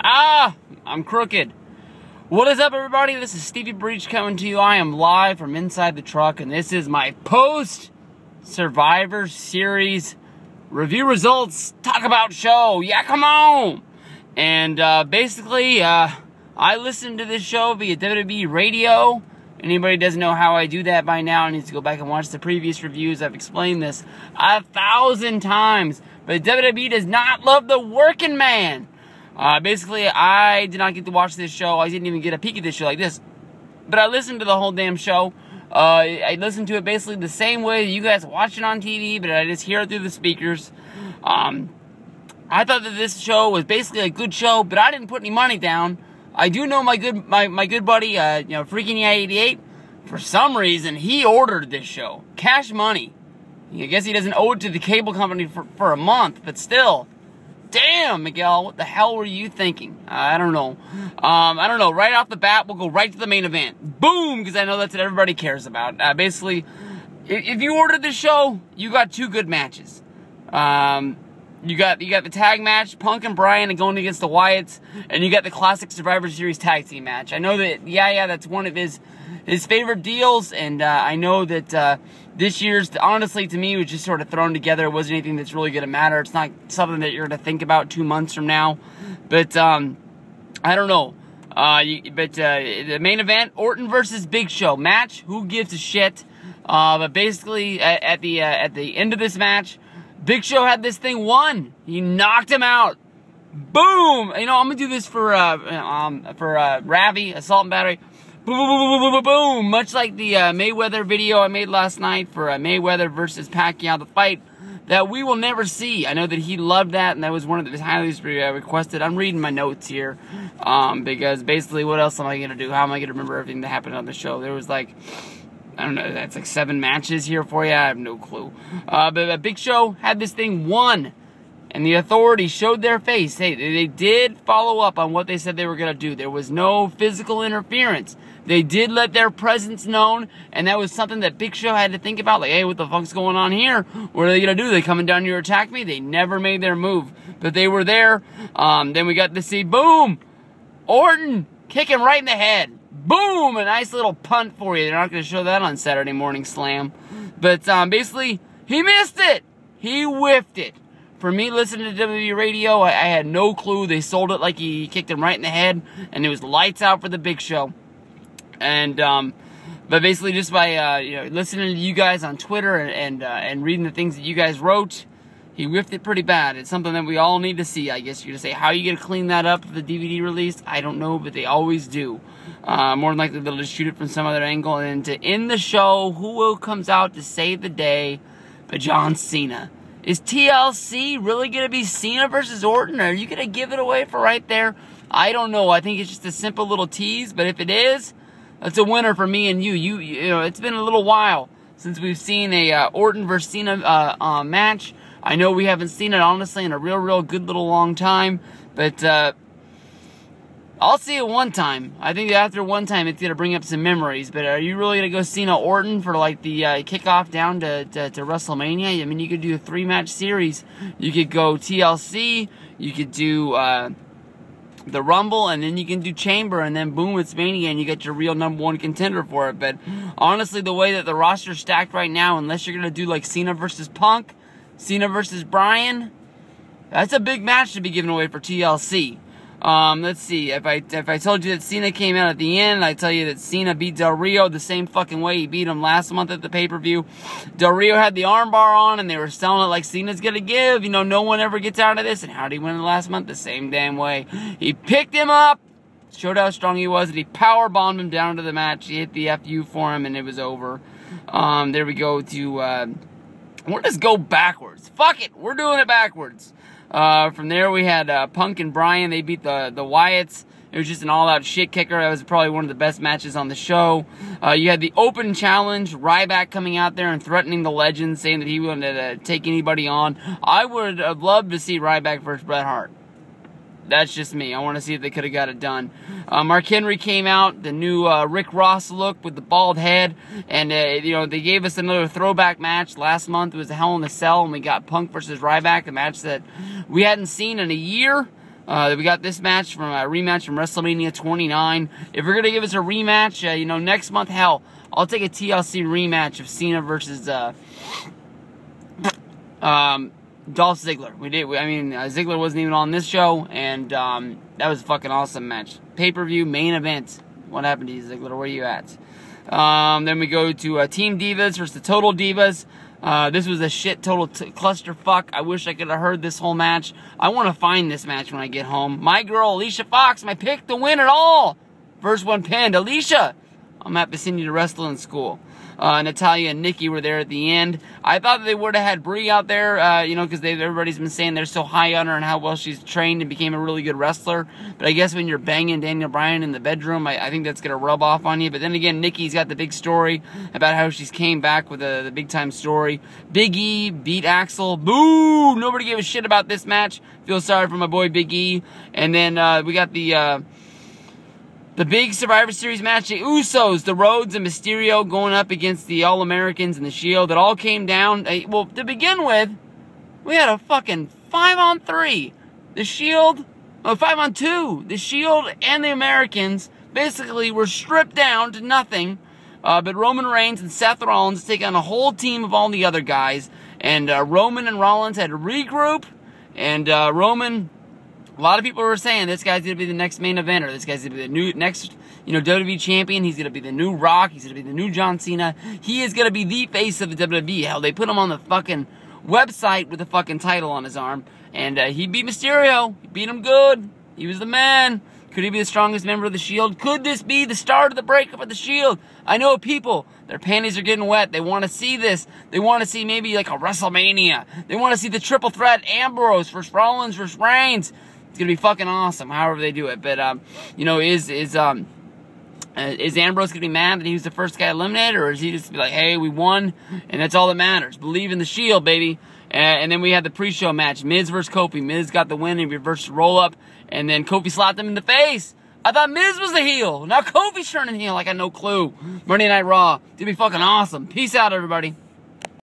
I'm crooked. What is up, everybody? This is Stevie Breach coming to you. I am live from inside the truck, and this is my post-Survivor Series review results talk about show. Yeah, come on! And basically, I listen to this show via WWE Radio. Anybody doesn't know how I do that by now needs to go back and watch the previous reviews. I've explained this 1,000 times. But WWE does not love the working man. Basically, I did not get to watch this show. I didn't even get a peek at this show like this. But I listened to the whole damn show. I listened to it basically the same way that you guys watch it on TV, but I just hear it through the speakers. I thought that this show was basically a good show, but I didn't put any money down. I do know my good buddy, Freaking Yeah 88. For some reason, he ordered this show. Cash money. I guess he doesn't owe it to the cable company for a month, but still. Damn, Miguel, what the hell were you thinking? I don't know. I don't know. Right off the bat, we'll go right to the main event. Boom, because I know that's what everybody cares about. Basically, if you ordered this show, you got two good matches. You got the tag match, Punk and Bryan going against the Wyatts, and you got the classic Survivor Series tag team match. I know that, that's one of his favorite deals, and I know that this year's, honestly, to me, was just sort of thrown together. It wasn't anything that's really going to matter. It's not something that you're going to think about 2 months from now. But, I don't know. The main event, Orton versus Big Show match. Who gives a shit? But basically, at the end of this match, Big Show had this thing won. He knocked him out. Boom! I'm gonna do this for Ravi, Assault and Battery. Boom, boom, boom, boom, boom. Much like the Mayweather video I made last night for Mayweather versus Pacquiao, the fight that we will never see. I know that he loved that, and that was one of the highly requested. I'm reading my notes here, because basically, what else am I gonna do? How am I gonna remember everything that happened on the show? There was like, I don't know, that's like 7 matches here for you. I have no clue. But Big Show had this thing won. And the authorities showed their face. Hey, they did follow up on what they said they were going to do. There was no physical interference. They did let their presence known, and that was something that Big Show had to think about. Like, hey, what the fuck's going on here? What are they going to do? They coming down here to attack me? They never made their move. But they were there. Then we got to see, boom, Orton kick him right in the head. Boom, a nice little punt for you. They're not going to show that on Saturday Morning Slam. But basically, he missed it. He whiffed it. For me, listening to WWE Radio, I had no clue. They sold it like he kicked him right in the head, and it was lights out for the Big Show. And but basically, just by listening to you guys on Twitter and reading the things that you guys wrote, he whiffed it pretty bad. It's something that we all need to see. I guess you're gonna say, how are you gonna clean that up for the DVD release? I don't know, but they always do. More than likely, they'll just shoot it from some other angle. And to end the show, who comes out to save the day? But John Cena. Is TLC really going to be Cena versus Orton? Or are you going to give it away for right there? I don't know. I think it's just a simple little tease. But if it is, that's a winner for me and you. You know, it's been a little while since we've seen a Orton versus Cena match. I know we haven't seen it, honestly, in a real good little long time. But I'll see it one time. I think after one time, it's going to bring up some memories. But are you really going to go Cena Orton for like the kickoff down to WrestleMania? I mean, you could do a 3-match series. You could go TLC. You could do the Rumble, and then you can do Chamber, and then boom, it's Mania, and you get your real #1 contender for it. But honestly, the way that the roster's stacked right now, unless you're going to do like Cena versus Punk, Cena versus Bryan, that's a big match to be given away for TLC. Let's see, if I told you that Cena came out at the end, I tell you that Cena beat Del Rio the same fucking way he beat him last month at the pay-per-view. Del Rio had the armbar on, and they were selling it like Cena's gonna give. No one ever gets out of this. And how did he win last month? The same damn way. He picked him up, showed how strong he was, and he powerbombed him down to the match. He hit the FU for him, and it was over. There we go to, we'll just go backwards. Fuck it, we're doing it backwards. From there, we had Punk and Bryan. They beat the Wyatts. It was just an all-out shit kicker. That was probably one of the best matches on the show. You had the open challenge, Ryback coming out there and threatening the legend, saying that he wanted to take anybody on. I would have loved to see Ryback versus Bret Hart. That's just me. I want to see if they could have got it done. Mark Henry came out, the new Rick Ross look with the bald head. And, they gave us another throwback match. Last month it was a Hell in a Cell, and we got Punk versus Ryback, a match that we hadn't seen in a year. We got this match from a rematch from WrestleMania 29. If we're gonna give us a rematch, you know, next month, hell, I'll take a TLC rematch of Cena versus Dolph Ziggler. Ziggler wasn't even on this show, and that was a fucking awesome match. Pay-per-view main event. What happened to you, Ziggler? Where are you at? Then we go to Team Divas versus the Total Divas. This was a shit total clusterfuck. I wish I could have heard this whole match. I want to find this match when I get home. My girl, Alicia Fox, my pick to win it all. First one pinned. Alicia, I'm happy to send you to wrestling school. Natalya and Nikki were there at the end. I thought that they would have had Brie out there, you know, because everybody's been saying they're so high on her and how well she's trained and became a really good wrestler. But I guess when you're banging Daniel Bryan in the bedroom, I think that's going to rub off on you. But then again, Nikki's got the big story about how she's came back with the big-time story. Big E beat Axel. Boo! Nobody gave a shit about this match. Feel sorry for my boy Big E. And then we got the big Survivor Series match, the Usos, the Rhodes, and Mysterio going up against the All-Americans and the Shield. It all came down. Well, to begin with, we had a fucking 5-on-3. The Shield, 5-on-2. The Shield and the Americans basically were stripped down to nothing. But Roman Reigns and Seth Rollins take on a whole team of all the other guys. And Roman and Rollins had to regroup. And Roman... A lot of people were saying this guy's going to be the next main eventer. This guy's going to be the next, you know, WWE champion. He's going to be the new Rock. He's going to be the new John Cena. He is going to be the face of the WWE. Hell, they put him on the fucking website with the fucking title on his arm. And he beat Mysterio. He beat him good. He was the man. Could he be the strongest member of the Shield? Could this be the start of the breakup of the Shield? I know people, their panties are getting wet. They want to see this. They want to see maybe like a WrestleMania. They want to see the triple threat, Ambrose versus Rollins versus Reigns. It's gonna be fucking awesome, however they do it. But you know, is Ambrose gonna be mad that he was the first guy eliminated, or is he just be like, hey, we won, and that's all that matters? Believe in the Shield, baby. And then we had the pre-show match, Miz versus Kofi. Miz got the win and reversed roll up, and then Kofi slapped him in the face. I thought Miz was the heel. Now Kofi's turning heel. I got no clue. Monday Night Raw. It's gonna be fucking awesome. Peace out, everybody.